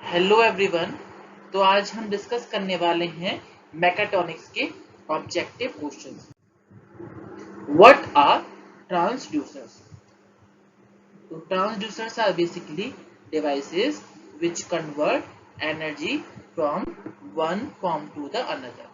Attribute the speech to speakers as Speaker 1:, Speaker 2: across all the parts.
Speaker 1: Hello everyone. तो आज हम डिस्कस करने वाले हैं मैकेट्रॉनिक्स के objective questions. What are transducers? तो transducers are basically devices which convert energy from one form to the another.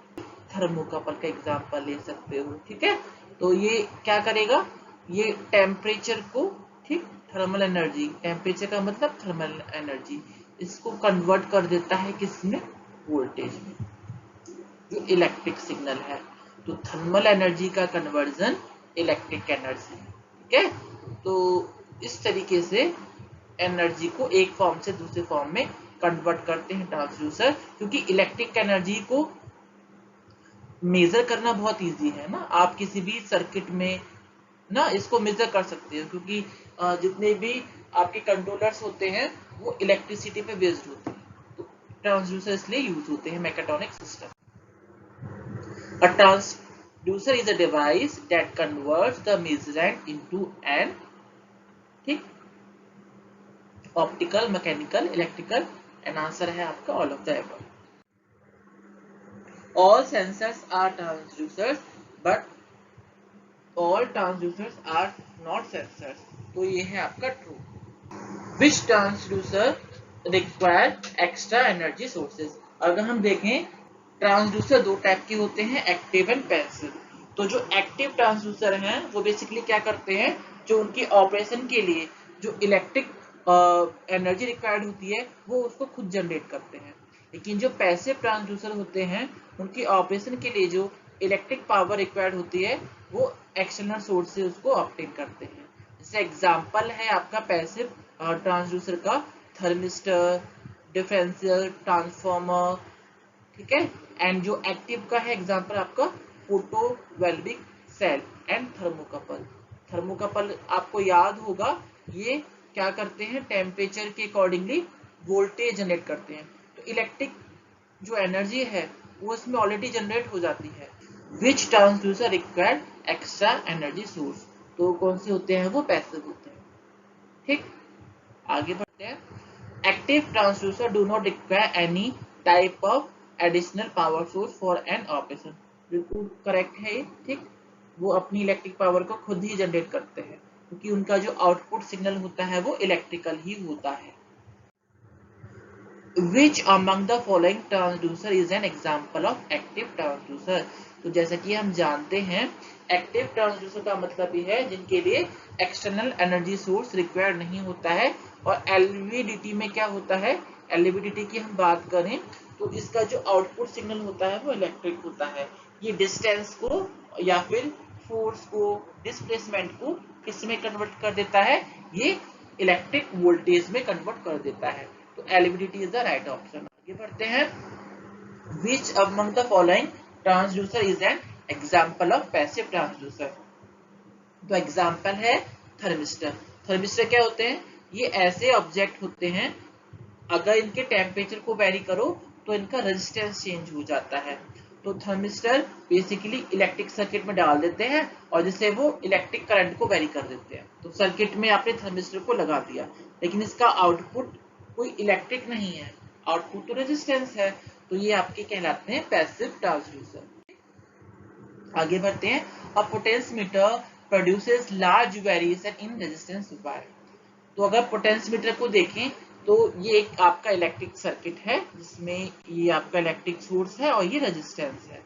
Speaker 1: Thermocouple का एग्जांपल ले सकते हो, ठीक है। तो ये क्या करेगा, ये टेम्परेचर को, ठीक, थर्मल एनर्जी, टेम्परेचर का मतलब थर्मल एनर्जी, इसको कन्वर्ट कर देता है किसमें, वोल्टेज में, जो इलेक्ट्रिक सिग्नल है। तो थर्मल एनर्जी का कन्वर्जन इलेक्ट्रिक एनर्जी, ठीक है। तो इस तरीके से एनर्जी को एक फॉर्म से दूसरे फॉर्म में कन्वर्ट करते हैं ट्रांसड्यूसर, क्योंकि इलेक्ट्रिक एनर्जी को मेजर करना बहुत इजी है ना। आप किसी भी सर्किट में ना इसको मेजर कर सकते हो, क्योंकि जितने भी आपके कंट्रोलर्स होते हैं वो इलेक्ट्रिसिटी पे बेस्ड होते हैं। तो ट्रांसड्यूसर इसलिए यूज होते हैं mechatronic system. A transducer is a device that converts the measurement into an, ठीक, optical, mechanical, electrical, and answer है आपका all of the above. All sensors are transducers, but all transducers are not sensors. तो ये है आपका true. Which transducer require extra energy sources? अगर हम देखें, ट्रांसड्यूसर दो टाइप के होते हैं, एक्टिव एंड पैसिव। तो जो एक्टिव ट्रांसड्यूसर हैं वो बेसिकली क्या करते हैं, जो उनकी ऑपरेशन के लिए जो इलेक्ट्रिक एनर्जी रिक्वायर्ड होती है वो उसको खुद जनरेट करते हैं। लेकिन जो पैसिव ट्रांसड्यूसर होते हैं उनकी ऑपरेशन के लिए जो इलेक्ट्रिक पावर रिक्वायर्ड होती है वो एक्सटर्नल सोर्स से उसको ऑब्टेन करते हैं। जैसे एग्जांपल है आपका पैसिव ट्रांसड्यूसर का थर्मिस्टर, डिफरेंशियल ट्रांसफार्मर, ठीक है। एंड जो एक्टिव का है एग्जांपल आपका photovoltaic cell and thermocouple. Thermocouple आपको याद होगा, ये क्या करते हैं, टेम्परेचर के अकॉर्डिंगली वोल्टेज जनरेट करते हैं। तो इलेक्ट्रिक जो एनर्जी है वो इसमें ऑलरेडी जनरेट हो जाती है। Which transducer required extra energy source? तो कौन से होते हैं, वो पैसिव होते हैं, ठीक। आगे बढ़ते हैं। Active transducer do not require any type of additional power source for an operation. बिल्कुल करेक्ट है ये, ठीक। वो अपनी इलेक्ट्रिक पावर को खुद ही जनरेट करते हैं, क्योंकि उनका जो आउटपुट सिग्नल होता है वो इलेक्ट्रिकल ही होता है। Which among the following transducer is an example of active transducer? तो जैसा कि हम जानते हैं, एक्टिव ट्रांसड्यूसर का मतलब ये है जिनके लिए एक्सटर्नल एनर्जी सोर्स रिक्वायर्ड नहीं होता है। और एलवीडीटी में क्या होता है, एलवीडीटी की हम बात करें तो इसका जो आउटपुट सिग्नल होता है वो इलेक्ट्रिक होता है। ये डिस्टेंस को या फिर फोर्स को, डिस्प्लेसमेंट को किसमें कन्वर्ट कर देता है, ये इलेक्ट्रिक वोल्टेज में कन्वर्ट कर देता है। तो LVDT is the right option. आगे बढ़ते हैं। Which among the following transducer is an example of passive transducer? तो एग्जाम्पल है थर्मिस्टर। थर्मिस्टर क्या होते हैं, ये ऐसे ऑब्जेक्ट होते हैं, अगर इनके टेम्परेचर को वेरी करो तो इनका रेजिस्टेंस चेंज हो जाता है। तो थर्मिस्टर बेसिकली इलेक्ट्रिक सर्किट में डाल देते हैं और जिससे वो इलेक्ट्रिक करंट को वेरी कर देते हैं। तो सर्किट में आपने थर्मिस्टर को लगा दिया, लेकिन इसका आउटपुट कोई इलेक्ट्रिक नहीं है, आउटपुट तो रेजिस्टेंस है। तो ये आपके कहलाते हैं पैसिव ट्रांसड्यूसर। आगे बढ़ते हैं। अ potentiometer produces large variation in resistance required. तो अगर पोटेंशियोमीटर को देखें तो ये एक आपका इलेक्ट्रिक सर्किट है जिसमें ये आपका इलेक्ट्रिक सोर्स है और ये रेजिस्टेंस है।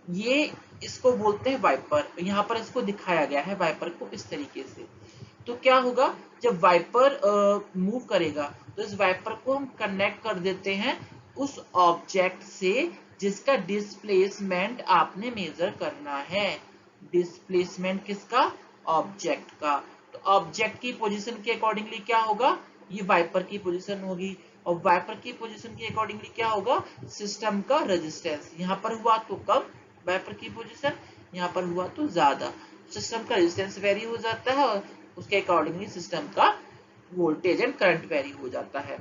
Speaker 1: ये इसको बोलते हैं वाइपर। यहाँ पर इसको दिखाया गया है वाइपर को इस तरीके से। तो क्या होगा, जब वाइपर मूव करेगा तो इस वाइपर को हम कनेक्ट कर देते हैं उस ऑब्जेक्ट से जिसका डिस्प्लेसमेंट आपने मेजर करना है। डिस्प्लेसमेंट किसका, ऑब्जेक्ट का। तो ऑब्जेक्ट की पोजीशन के अकॉर्डिंगली क्या होगा, ये वाइपर की पोजीशन होगी, और वाइपर की पोजीशन के अकॉर्डिंगली क्या होगा, सिस्टम का रेजिस्टेंस। यहाँ पर हुआ तो कम वाइपर की पोजीशन, यहाँ पर हुआ तो ज्यादा, सिस्टम का रेजिस्टेंस वेरी हो जाता है और उसके अकॉर्डिंगली सिस्टम का वोल्टेज एंड करंट वेरी हो जाता है।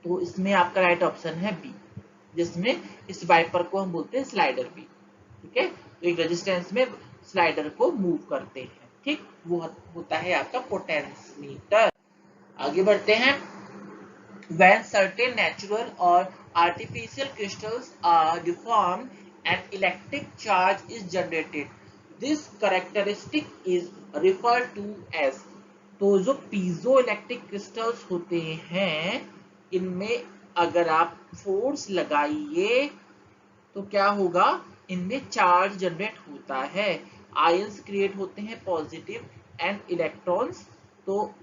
Speaker 1: तो इसमें आपका राइट ऑप्शन है बी, जिसमें इस वाइपर को हम बोलते हैं स्लाइडर बी, ठीक है। तो एक रेजिस्टेंस में स्लाइडर को मूव करते हैं, ठीक, वो होता है आपका पोटेंशियोमीटर। आगे बढ़ते हैं। when certain natural or artificial crystals are deformed and electric charge is generated. This characteristic is referred to as, तो जो पीजो इलेक्ट्रिक क्रिस्टल्स होते हैं इनमें अगर आप फोर्स लगाइए तो क्या होगा, इनमें चार्ज जनरेट होता है, आयंस क्रिएट होते हैं पॉजिटिव एंड इलेक्ट्रॉन्स, तो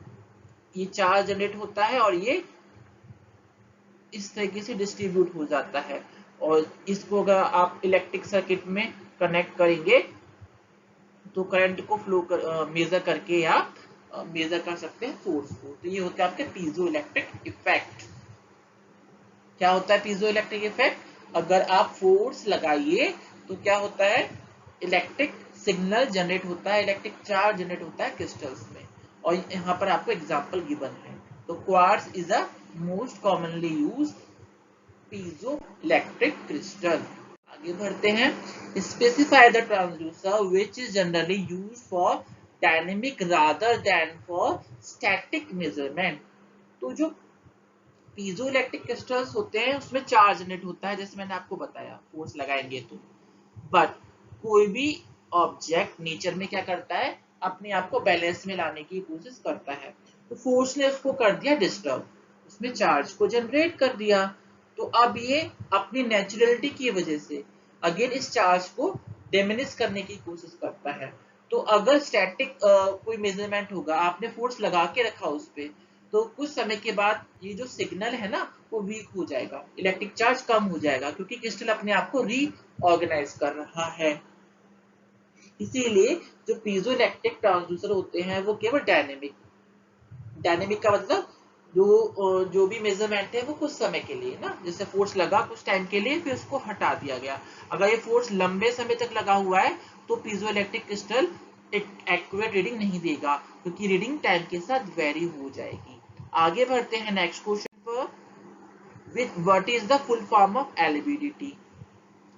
Speaker 1: ये चार्ज जनरेट होता है और ये इस तरीके से डिस्ट्रीब्यूट हो जाता है। और इसको अगर आप इलेक्ट्रिक सर्किट में कनेक्ट करेंगे तो करंट को फ्लो मेजर करके आप मेजर कर सकते हैं फोर्स को। तो ये होता है आपके पीजो इलेक्ट्रिक इफेक्ट। क्या होता है पीजो इलेक्ट्रिक इफेक्ट, अगर आप फोर्स लगाइए तो क्या होता है, इलेक्ट्रिक सिग्नल जनरेट होता है, इलेक्ट्रिक चार्ज जनरेट होता है क्रिस्टल्स में। और यहाँ पर आपको एग्जांपल गिवन है, तो quartz is a most commonly used piezo electric crystal. आगे बढ़ते हैं, specify the transducer which is generally used for dynamic rather than for static measurement. तो जो पीजो इलेक्ट्रिक क्रिस्टल्स होते हैं उसमें चार्ज जनरेट होता है, जैसे मैंने आपको बताया फोर्स लगाएंगे तो, बट कोई भी ऑब्जेक्ट नेचर में क्या करता है, अपने आप को बैलेंस में लाने की कोशिश करता है। तो फोर्स ने उसको कर दिया डिस्टर्ब, उसमें चार्ज को जनरेट कर दिया, तो अब ये अपनी नेचुरलिटी की वजह से अगेन इस चार्ज को डिमिनिश करने की कोशिश करता है। तो अगर स्टैटिक कोई मेजरमेंट होगा, आपने फोर्स लगा के रखा उस पे, तो कुछ समय के बाद ये जो सिग्नल है ना वो वीक हो जाएगा, इलेक्ट्रिक चार्ज कम हो जाएगा, क्योंकि क्रिस्टल अपने आप को रीऑर्गेनाइज कर रहा है। इसीलिए जो पीजो इलेक्ट्रिक ट्रांसड्यूसर होते हैं वो केवल डायनेमिक का मतलब जो भी मेजरमेंट है वो कुछ समय के लिए ना, जैसे फोर्स लगा कुछ टाइम के लिए फिर उसको हटा दिया गया। अगर ये फोर्स लंबे समय तक लगा हुआ है तो पीजो इलेक्ट्रिक क्रिस्टल एक एक्यूरेट रीडिंग नहीं देगा, क्योंकि रीडिंग टाइम के साथ वेरी हो जाएगी। आगे बढ़ते हैं नेक्स्ट क्वेश्चन पर, with what is the full form of LVDT.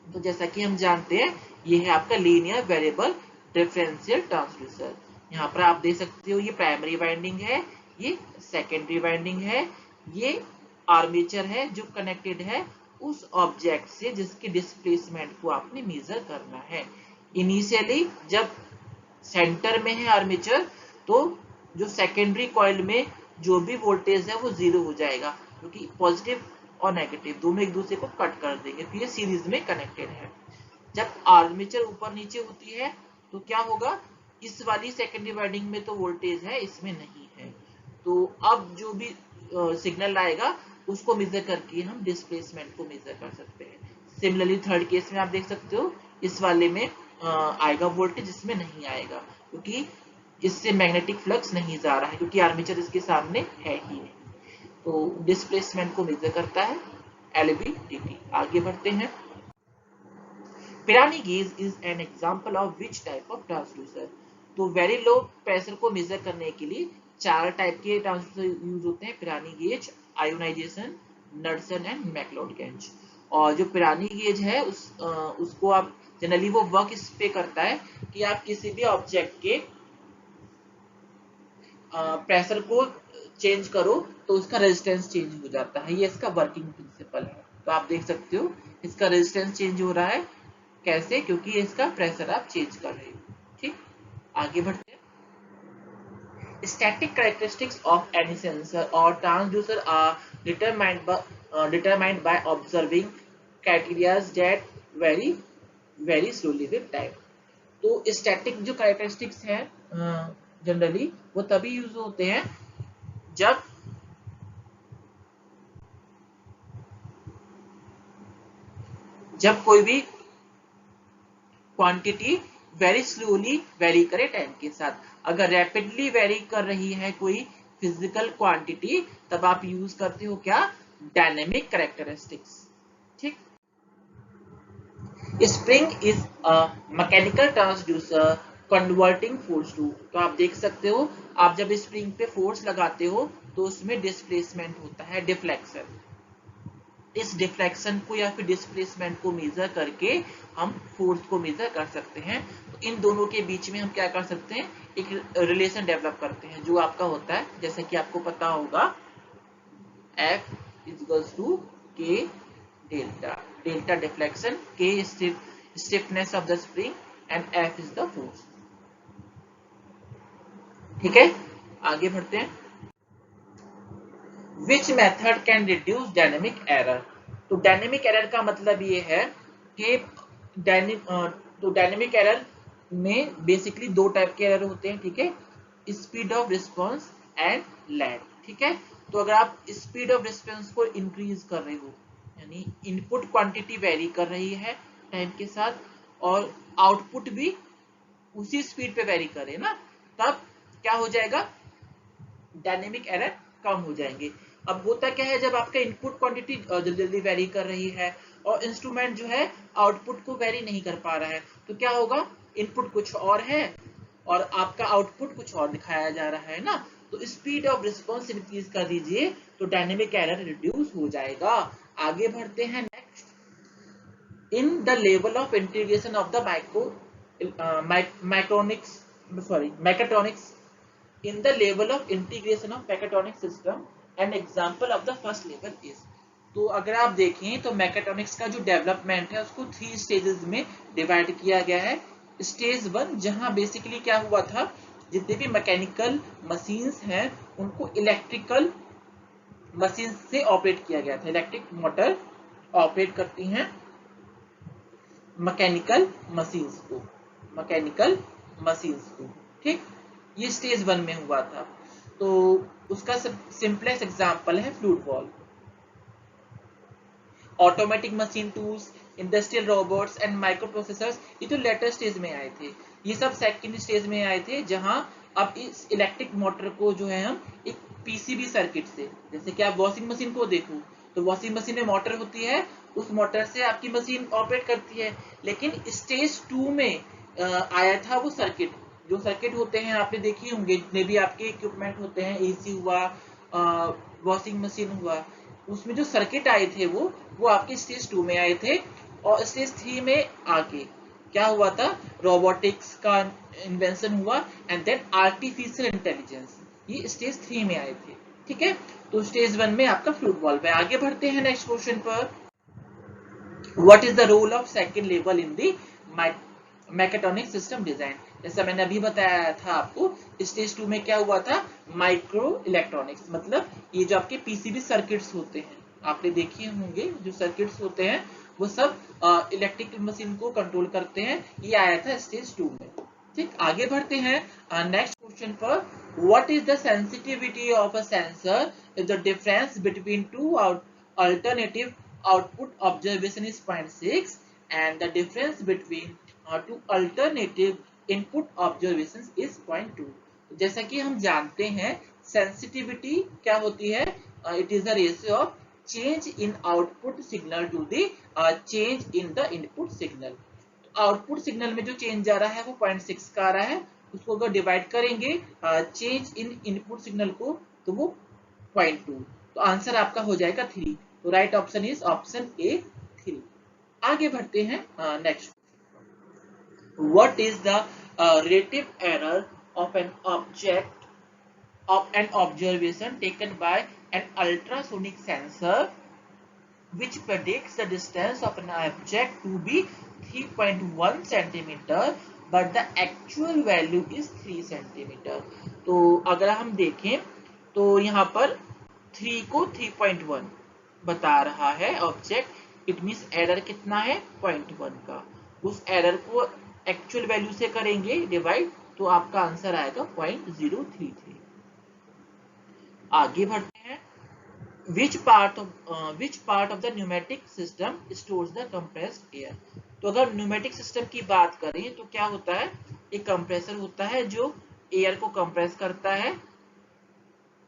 Speaker 1: तो जैसा कि हम जानते हैं ये है आपका लीनियर वेरिएबल डिफरेंशियल ट्रांसड्यूसर। यहाँ पर आप देख सकते हो ये प्राइमरी वाइंडिंग है, ये सेकेंडरी वाइंडिंग है, ये आर्मेचर है जो कनेक्टेड है उस ऑब्जेक्ट से जिसकी डिस्प्लेसमेंट को आपने मेजर करना है। इनिशियली जब सेंटर में है आर्मेचर तो जो सेकेंडरी कॉइल में जो भी वोल्टेज है वो जीरो हो जाएगा, क्योंकि पॉजिटिव और नेगेटिव दोनों एक दूसरे को कट कर देंगे, तो ये सीरीज में कनेक्टेड है। जब आर्मेचर ऊपर नीचे होती है तो क्या होगा, इस वाली सेकेंडरी वाइंडिंग में तो वोल्टेज है इसमें नहीं है, तो अब जो भी सिग्नल आएगा उसको मेजर करके हम डिस्प्लेसमेंट को मेजर कर सकते हैं। सिमिलरली थर्ड केस में आप देख सकते हो इस वाले में आएगा वोल्टेज, इसमें नहीं आएगा क्योंकि इससे मैग्नेटिक फ्लक्स नहीं जा रहा है, क्योंकि आर्मेचर इसके सामने है ही नहीं, तो डिस्प्लेसमेंट को मेजर करता है एलवीडीटी। आगे बढ़ते हैं, Pirani gauge is an example of which type of transducer. तो वेरी लो प्रेशर को मेजर करने के लिए चार टाइप के ट्रांसड्यूसर यूज होते हैं, Pirani gauge, ionisation, Knudsen and McLeod gauge. और जो पिरानी गेज है उसको आप जनरली वो वर्क इस पे करता है कि आप किसी भी ऑब्जेक्ट के प्रेशर को चेंज करो तो उसका रेजिस्टेंस चेंज हो जाता है, ये इसका वर्किंग प्रिंसिपल है। तो आप देख सकते हो इसका रेजिस्टेंस चेंज हो रहा है, कैसे, क्योंकि इसका प्रेशर आप चेंज कर रहे हो। ठीक, आगे बढ़ते हैं, static characteristics of any sensor और transducer are determined by observing criteria that very slowly with time. तो स्टैटिक जो कैरेक्टरिस्टिक्स है जनरली वो तभी यूज होते हैं जब कोई भी क्वांटिटी वेरी स्लोली वेरी करे टाइम के साथ। अगर रैपिडली वेरी कर रही है कोई फिजिकल क्वांटिटी तब आप यूज करते हो क्या, डायनेमिक कैरेक्टरिस्टिक्स। ठीक, spring is a mechanical transducer converting force to. तो आप देख सकते हो आप जब स्प्रिंग पे फोर्स लगाते हो तो उसमें डिस्प्लेसमेंट होता है, डिफ्लेक्शन। इस डिफ्लेक्शन को या फिर डिस्प्लेसमेंट को मेजर करके हम फोर्स को मेजर कर सकते हैं। तो इन दोनों के बीच में हम क्या कर सकते हैं, एक रिलेशन डेवलप करते हैं जो आपका होता है, जैसे कि आपको पता होगा F is equals to K delta. Delta deflection, K is stiffness of the spring and F is the force. ठीक है, आगे बढ़ते हैं. Which method can reduce dynamic error? तो डायनेमिक एरर का मतलब ये है कि डायनेमिक एरर में बेसिकली दो टाइप के एरर होते हैं. ठीक है, speed of response and lag. ठीक है, तो अगर आप स्पीड ऑफ रिस्पॉन्स को इंक्रीज कर रहे हो, यानी इनपुट क्वांटिटी वेरी कर रही है टाइम के साथ और आउटपुट भी उसी स्पीड पे वेरी करे ना, तब क्या हो जाएगा, डायनेमिक एरर कम हो जाएंगे. अब होता क्या है, जब आपका इनपुट क्वांटिटी जल्दी जल्दी वेरी कर रही है और इंस्ट्रूमेंट जो है आउटपुट को वेरी नहीं कर पा रहा है, तो क्या होगा, इनपुट कुछ और है और आपका आउटपुट कुछ और दिखाया जा रहा है ना, तो स्पीड ऑफ रिस्पॉन्स इंक्रीज कर दीजिए तो डायनेमिक एरर रिड्यूस हो जाएगा. आगे बढ़ते हैं next. In the level of integration of the mechatronics. In the level of integration of mechatronic system, an example of the first level is. तो अगर आप देखें तो मैकेट्रॉनिक्स का जो डेवलपमेंट है उसको 3 स्टेजेस में डिवाइड किया गया है. स्टेज 1 जहां बेसिकली क्या हुआ था, जितने भी मैकेनिकल मशीन्स हैं उनको इलेक्ट्रिकल मशीन से ऑपरेट किया गया था. इलेक्ट्रिक मोटर ऑपरेट करती हैं मैकेनिकल मशीन्स को. ठीक, ये स्टेज 1 में हुआ था. तो उसका सिंपलेस्ट एग्जांपल है fluid valve. Automatic machine tools, industrial robots and micro processors, ये तो लेटर स्टेज में आए थे. ये सब सेकंड स्टेज में आए थे, जहां अब इस इलेक्ट्रिक मोटर को जो है हम एक पीसीबी सर्किट से, जैसे कि आप वॉशिंग मशीन को देखो तो वॉशिंग मशीन में मोटर होती है, उस मोटर से आपकी मशीन ऑपरेट करती है. लेकिन स्टेज 2 में आया था वो सर्किट. जो सर्किट होते हैं आपने देखे होंगे, जितने भी आपके इक्विपमेंट होते हैं, एसी हुआ, वॉशिंग मशीन हुआ, उसमें जो सर्किट आए थे वो आपके स्टेज 2 में आए थे. और स्टेज 3 में आके क्या हुआ था, रोबोटिक्स का इन्वेंशन हुआ एंड देन आर्टिफिशियल इंटेलिजेंस, ये स्टेज 3 में आए थे. ठीक है, तो स्टेज 1 में आपका फ्लूइड वॉल्व है. आगे बढ़ते हैं नेक्स्ट क्वेश्चन पर. What is the role of second level in the mechatronic system design. जैसा मैंने अभी बताया था आपको, स्टेज 2 में क्या हुआ था, माइक्रो इलेक्ट्रॉनिक्स, मतलब ये जो आपके पीसीबी सर्किट्स होते हैं, आपने देखे होंगे जो सर्किट्स होते हैं वो सब इलेक्ट्रिक मशीन को कंट्रोल करते हैं. ये आया था स्टेज 2 में. ठीक, आगे बढ़ते हैं नेक्स्ट क्वेश्चन पर. What is the sensitivity of a sensor if the difference between two alternative output observation is 0.6 and the difference between two alternative input observations is 0.2. जैसा कि हम जानते हैं सेंसिटिविटी क्या होती है, it is the ratio of change in output signal to the change in the input signal. Output signal में जो चेंज आ रहा है वो 0.6 का आ रहा है, उसको अगर डिवाइड करेंगे चेंज इन इनपुट सिग्नल को तो वो 0.2. तो आंसर आपका हो जाएगा 3. तो right option is option A 3. आगे बढ़ते हैं next. What is the relative error of an object of an observation taken by an ultrasonic sensor which predicts the distance of an object to be 3.1 centimeter but the actual value is 3 centimeter. तो अगर हम देखें तो यहाँ पर 3 को 3.1 बता रहा है ऑब्जेक्ट, इट मींस एरर कितना है 0.1 का. उस एरर को एक्चुअल वैल्यू से करेंगे डिवाइड तो आपका आंसर आएगा 0.033. आगे बढ़ते हैं. which part of the pneumatic system stores the compressed air. तो अगर न्यूमेटिक सिस्टम की बात करें तो क्या होता है, एक कंप्रेसर होता है जो एयर को कंप्रेस करता है,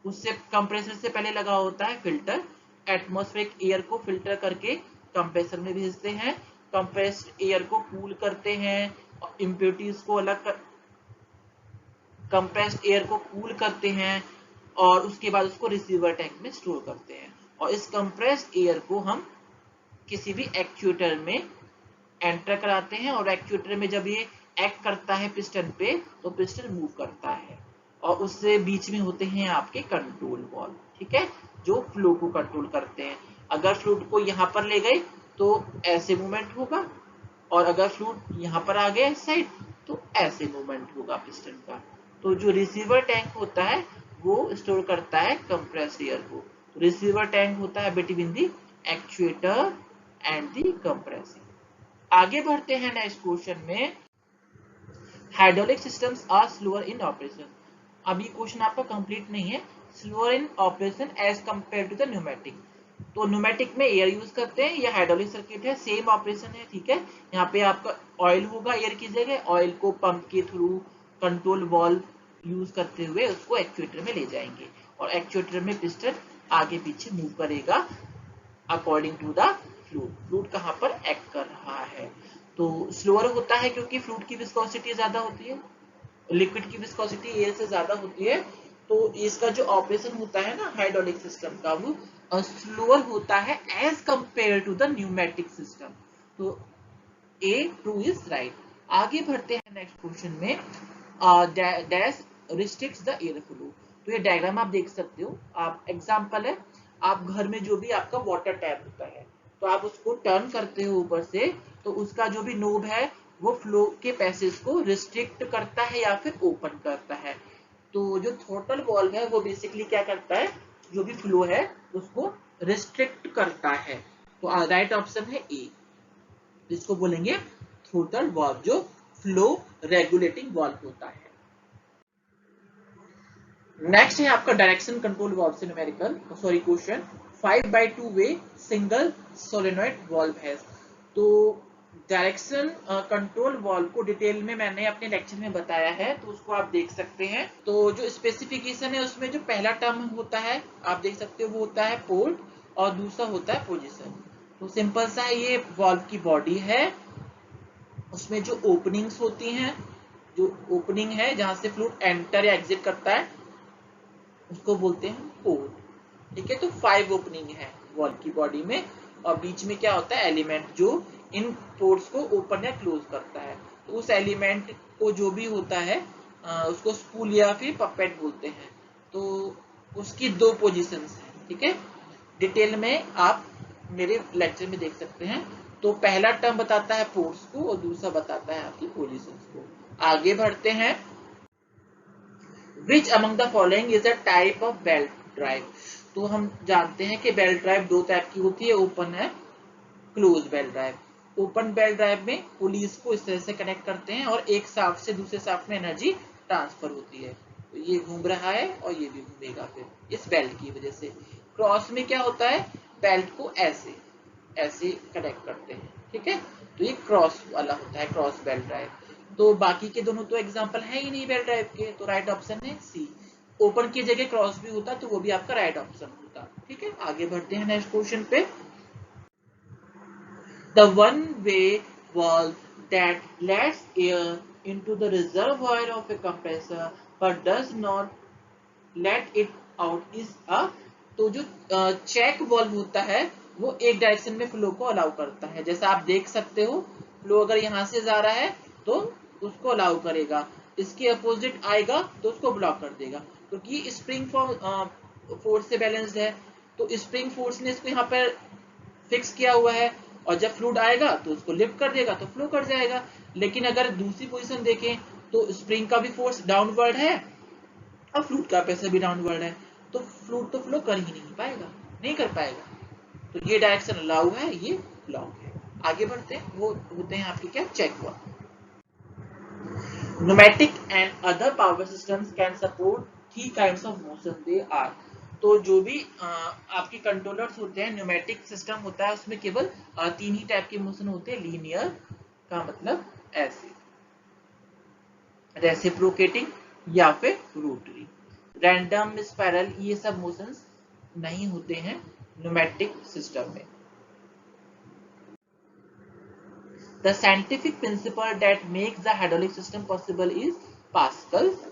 Speaker 1: उससे कंप्रेसर से पहले लगा होता है फिल्टर, एटमॉस्फेरिक एयर को फिल्टर करके कंप्रेसर में भेजते हैं, कंप्रेस्ड एयर को कूल करते हैं, इम्प्योरिटीज को कंप्रेस्ड एयर को कूल करते हैं और उसके बाद उसको रिसीवर टैंक में स्टोर करते हैं. और इस कंप्रेस्ड एयर को हम किसी भी एक्चुएटर में एंटर कराते हैं और एक्चुएटर में जब ये एक्ट करता है पिस्टन पे तो पिस्टन मूव करता है और उससे बीच में होते हैं आपके कंट्रोल वॉल्व. ठीक है, जो फ्लो को कंट्रोल करते हैं। अगर फ्लूइड को यहाँ पर ले गए तो ऐसे मूवमेंट होगा, और अगर फ्लूइड यहाँ पर आ गया इस साइड तो ऐसे मूवमेंट होगा पिस्टन का। तो जो रिसीवर टैंक होता है वो स्टोर करता है कंप्रेस्ड एयर को। तो रिसीवर टैंक होता है between the actuator and the compressor. आगे बढ़ते हैं नेक्स्ट क्वेश्चन में। Hydraulic systems are slower in operation. अभी क्वेश्चन आपका कंप्लीट नहीं है। Slower in operation as compare to the pneumatic. तो न्यूमेटिक में एयर यूज करते हैं, ये हाइड्रोलिक सर्किट है, सेम ऑपरेशन है, ठीक है। यहाँ पे आपका ऑयल होगा एयर की जगह, ऑयल को पंप के थ्रू कंट्रोल वाल्व यूज करते हुए उसको एक्चुएटर में ले जाएंगे, और एक्चुएटर में पिस्टन आगे पीछे मूव करेगा according to the fluid. Fluid कहाँ पर एक्ट कर रहा है। तो स्लोअर होता है क्योंकि फ्लूइड की विस्कोसिटी ज्यादा होती है, लिक्विड की विस्कोसिटी एयर से ज्यादा होती है। तो इसका जो ऑपरेशन होता है ना हाइड्रोलिक सिस्टम का, वो स्लोअर होता है as compare to the pneumatic system. तो ए ट्रू इज राइट। आगे बढ़ते हैं नेक्स्ट क्वेश्चन में। Dash restricts the air flow. तो ये डायग्राम आप देख सकते हो, आप एग्जांपल है, आप घर में जो भी आपका वाटर टैप होता है तो आप उसको टर्न करते हो ऊपर से, तो उसका जो भी नोब है वो फ्लो के पैसेज को रिस्ट्रिक्ट करता है या फिर ओपन करता है। तो जो थ्रॉटल वाल्व है वो बेसिकली क्या करता है, जो भी फ्लो है उसको रिस्ट्रिक्ट करता है। तो राइट ऑप्शन है ए, इसको बोलेंगे थ्रॉटल वाल्व, जो फ्लो रेगुलेटिंग वाल्व होता है। नेक्स्ट है आपका डायरेक्शन कंट्रोल वाल्व से न्यूमेरिकल सॉरी क्वेश्चन। 5/2 वे सिंगल सोलेनोइड वाल्व है। तो डायरेक्शन कंट्रोल वाल्व को डिटेल में मैंने अपने लेक्चर में बताया है, तो उसको आप देख सकते हैं। तो जो स्पेसिफिकेशन है उसमें जो पहला टर्म होता है आप देख सकते हो वो होता है पोर्ट, और दूसरा होता है पोजीशन। तो सिंपल सा ये वाल्व की बॉडी है, उसमें जो ओपनिंग्स होती हैं, जो ओपनिंग है जहां से फ्लूइड एंटर या एग्जिट करता है उसको बोलते हैं पोर्ट, ठीक है। तो 5 ओपनिंग है वॉल की बॉडी में, और बीच में क्या होता है एलिमेंट जो इन पोर्ट्स को ओपन या क्लोज करता है। तो उस एलिमेंट को जो भी होता है उसको स्पूल या फिर पपेट बोलते हैं। तो उसकी 2 पोजीशंस हैं, ठीक है। डिटेल में आप मेरे लेक्चर में देख सकते हैं। तो पहला टर्म बताता है पोर्ट्स को और दूसरा बताता है आपकी पोजीशंस को। आगे बढ़ते हैं। Which among the following is a type of belt drive? तो हम जानते हैं कि बेल्ट ड्राइव 2 टाइप की होती है, ओपन है close belt drive. Open belt drive में पुलिस को इस तरह से कनेक्ट करते हैं और एक शाफ्ट से दूसरे शाफ्ट में एनर्जी ट्रांसफर होती है। तो ये घूम रहा है और ये भी घूमेगा फिर इस बेल्ट की वजह से। क्रॉस में क्या होता है, बेल्ट को ऐसे ऐसे कनेक्ट करते हैं, ठीक है। तो ये क्रॉस वाला होता है, क्रॉस बेल्ट ड्राइव। तो बाकी के दोनों तो एग्जांपल है ही नहीं बेल्ट ड्राइव के, तो राइट ऑप्शन है सी। ओपन की जगह क्रॉस भी होता तो वो भी आपका राइट ऑप्शन होता, ठीक है। आगे बढ़ते हैं नेक्स्ट क्वेश्चन पे। The one-way valve that lets air into the reservoir of a compressor but does not let it out is a। तो जो चेक वाल्व होता है वो एक डायरेक्शन में फ्लो को अलाउ करता है। जैसा आप देख सकते हो, फ्लो अगर यहाँ से जा रहा है तो उसको अलाउ करेगा, इसके अपोजिट आएगा तो उसको ब्लॉक कर देगा, क्योंकि तो स्प्रिंग फोर्स से बैलेंस्ड है। तो स्प्रिंग फोर्स ने इसको यहाँ पर फिक्स किया हुआ है, और जब फ्लूइड आएगा तो उसको लिफ्ट कर देगा तो फ्लो कर जाएगा। लेकिन अगर दूसरी पोजीशन देखें तो स्प्रिंग का भी फोर्स डाउनवर्ड है और फ्लूइड का प्रेशर भी डाउनवर्ड है, तो फ्लूइड तो फ्लो कर ही नहीं पाएगा, नहीं कर पाएगा। तो ये डायरेक्शन अलाउ है, ये ब्लॉक है। आगे बढ़ते हैं, वो होते हैं आपके क्या, check valve. Pneumatic and other power systems can support 3 kinds of motion. They are। तो जो भी आपके कंट्रोलर्स होते हैं, न्यूमेटिक सिस्टम होता है, उसमें केवल 3 ही टाइप के मोशन होते हैं। लीनियर का मतलब ऐसे, रेसिप्रोकेटिंग या फिर रोटरी, रैंडम, स्पाइरल, ये सब मोशंस नहीं होते हैं न्यूमेटिक सिस्टम में। The scientific principle that makes the hydraulic system possible is Pascal's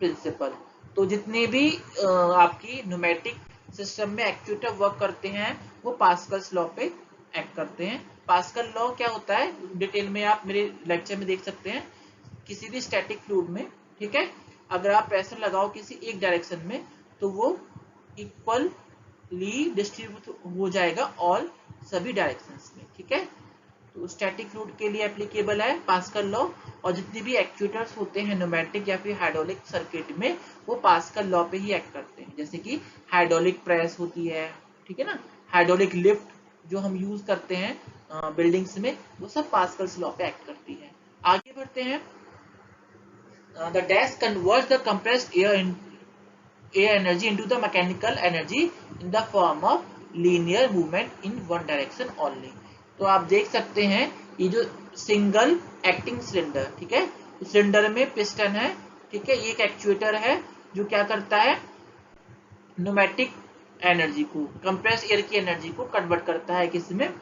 Speaker 1: principle। तो जितने भी आपकी न्यूमेटिक सिस्टम में एक्चुएटर वर्क करते हैं वो पास्कल्स लॉ पे एक्ट करते हैं। पास्कल लॉ क्या होता है डिटेल में आप मेरे लेक्चर में देख सकते हैं। किसी भी स्टैटिक फ्लूइड में, ठीक है, अगर आप प्रेशर लगाओ किसी एक डायरेक्शन में तो वो इक्वल इक्वली डिस्ट्रीब्यूट हो जाएगा ऑल सभी डायरेक्शंस में, ठीक है। तो स्टैटिक फ्लूइड के लिए एप्लीकेबल है पास्कल लॉ, और जितने भी एक्चुएटर्स होते हैं न्यूमेटिक या फिर हाइड्रोलिक सर्किट में वो पास्कल लॉ पे ही एक्ट करते हैं, जैसे कि हाइड्रोलिक प्रेस होती है, ठीक है ना, हाइड्रोलिक लिफ्ट जो हम यूज करते हैं बिल्डिंग्स में, वो सब पास्कल्स लॉ पे एक्ट करती है। आगे बढ़ते हैं। The dash converts the compressed air energy into the mechanical energy in the form of linear movement in one direction only। तो आप देख सकते हैं ये जो सिंगल एक्टिंग सिलेंडर, ठीक है, सिलेंडर में पिस्टन है, ठीक है, ये एक एक्चुएटर है जो क्या करता है, न्यूमेटिक एनर्जी को, कंप्रेस एयर की एनर्जी को कन्वर्ट करता है किसमें,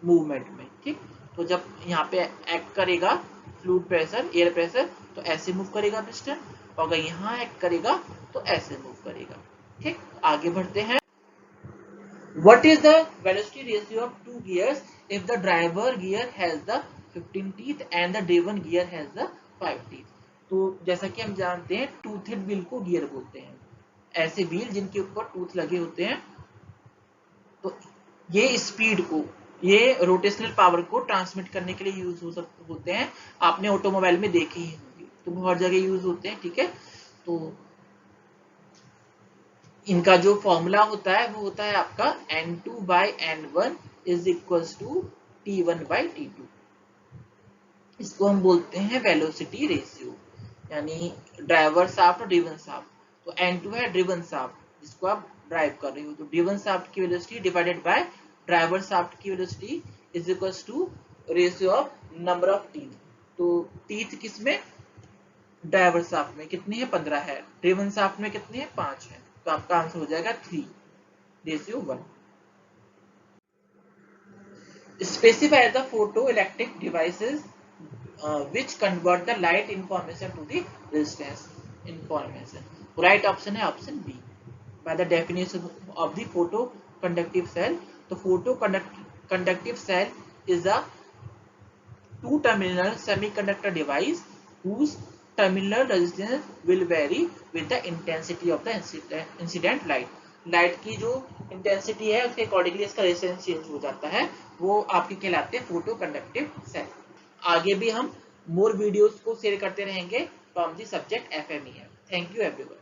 Speaker 1: मूवमेंट में, ठीक। तो जब यहाँ पे एक्ट करेगा फ्लूइड प्रेशर, एयर प्रेशर, तो ऐसे मूव करेगा पिस्टन, और अगर यहाँ एक्ट करेगा तो ऐसे मूव करेगा, ठीक। आगे बढ़ते हैं। What is the velocity ratio of two gears if the driver gear has the 15 teeth and the driven gear has the 5 teeth? तो जैसा कि हम जानते हैं टूथेड व्हील को गियर बोलते हैं, ऐसे व्हील जिनके ऊपर टूथ लगे होते हैं। तो ये स्पीड को, ये रोटेशनल पावर को ट्रांसमिट करने के लिए यूज होते हैं। आपने ऑटोमोबाइल में देखे ही होंगे, तो बहुत जगह यूज होते हैं, ठीक है। तो इनका जो फॉर्मूला होता है वो होता है आपका N2/N1 is equals to T1/T2। इसको हम बोलते हैं वेलोसिटी रेशियो, यानी ड्राइवर शाफ्ट और ड्रिवन शाफ्ट। तो N2 है ड्रिवन शाफ्ट जिसको आप ड्राइव कर रहे हो, तो ड्रिवन शाफ्ट की velocity divided by driver shaft की velocity is equals to ratio of number of teeth. तो टीथ किसमें, ड्राइवर शाफ्ट में कितने हैं, 15 है, ड्रिवन शाफ्ट में कितने हैं, 5 है, तो आपका आंसर हो जाएगा 3:1। Specify the photo electric devices which convert the light information to the resistance information। Right option है option B. by the definition of the photoconductive cell, the photoconductive cell is a two-terminal semiconductor device whose terminal resistance will vary with the intensity of the incident light। Light की जो intensity है उसके accordingly इसका resistance change हो जाता है, वो आपके कहलाते हैं फोटो कंडक्टिव सेल। आगे भी हम मोर वीडियोस को शेयर करते रहेंगे from the subject FMEM। Thank you everyone.